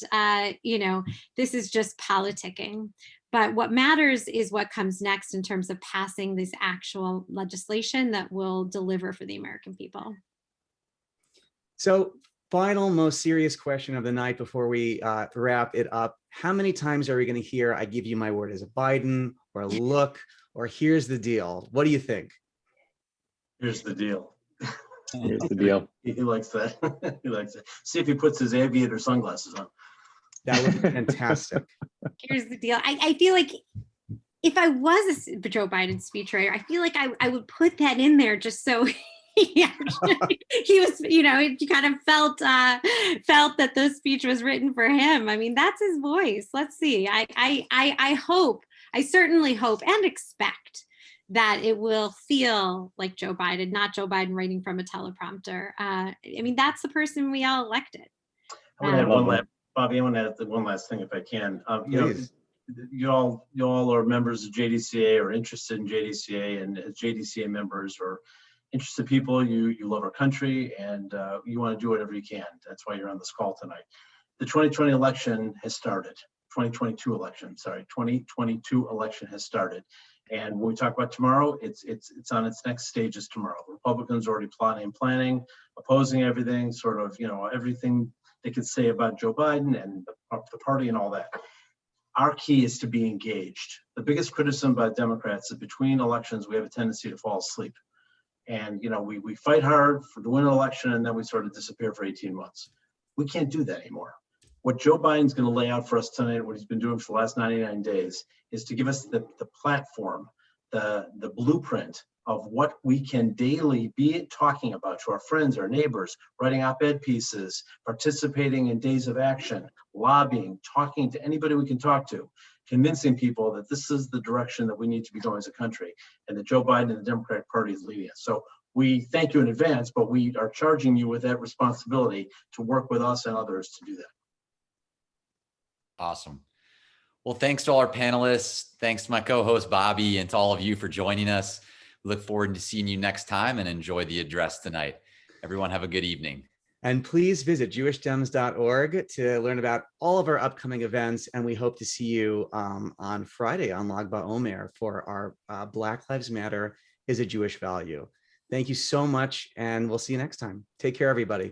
this is just politicking. But what matters is what comes next in terms of passing this actual legislation that will deliver for the American people. So, final, most serious question of the night before we wrap it up. How many times are we going to hear, I give you my word as a Biden, or look, or here's the deal? What do you think? Here's the deal. Here's the deal. He likes that. He likes it. See if he puts his aviator sunglasses on. That would be fantastic. Here's the deal. I feel like if I was a Joe Biden speechwriter, I feel like I would put that in there just so he was, he kind of felt that the speech was written for him. I mean, that's his voice. Let's see. I hope, I certainly hope and expect that it will feel like Joe Biden, not Joe Biden writing from a teleprompter. I mean, that's the person we all elected. I want to add one last, Bobby, I want to add one last thing if I can. You all are members of JDCA or interested in JDCA, and as JDCA members or interested people, you love our country, and you want to do whatever you can. That's why you're on this call tonight. The 2020 election has started. 2022 election has started. And when we talk about tomorrow, it's on its next stages tomorrow. The Republicans are already plotting and planning, opposing everything, sort of, everything they could say about Joe Biden and the party and all that. Our key is to be engaged. The biggest criticism about Democrats is between elections, we have a tendency to fall asleep. And, we fight hard to win an election, and then we sort of disappear for 18 months. We can't do that anymore. What Joe Biden's going to lay out for us tonight, what he's been doing for the last 99 days, is to give us the platform, the blueprint of what we can daily be talking about to our friends, our neighbors, writing op-ed pieces, participating in days of action, lobbying, talking to anybody we can talk to, convincing people that this is the direction that we need to be going as a country, and that Joe Biden and the Democratic Party is leading us. So we thank you in advance, but we are charging you with that responsibility to work with us and others to do that. Awesome. Well, thanks to all our panelists. Thanks to my co-host, Bobby, and to all of you for joining us. We look forward to seeing you next time, and enjoy the address tonight. Everyone have a good evening. And please visit jewishdems.org to learn about all of our upcoming events. And we hope to see you on Friday on Lag BaOmer for our Black Lives Matter is a Jewish Value. Thank you so much, and we'll see you next time. Take care, everybody.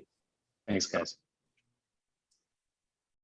Thanks, guys.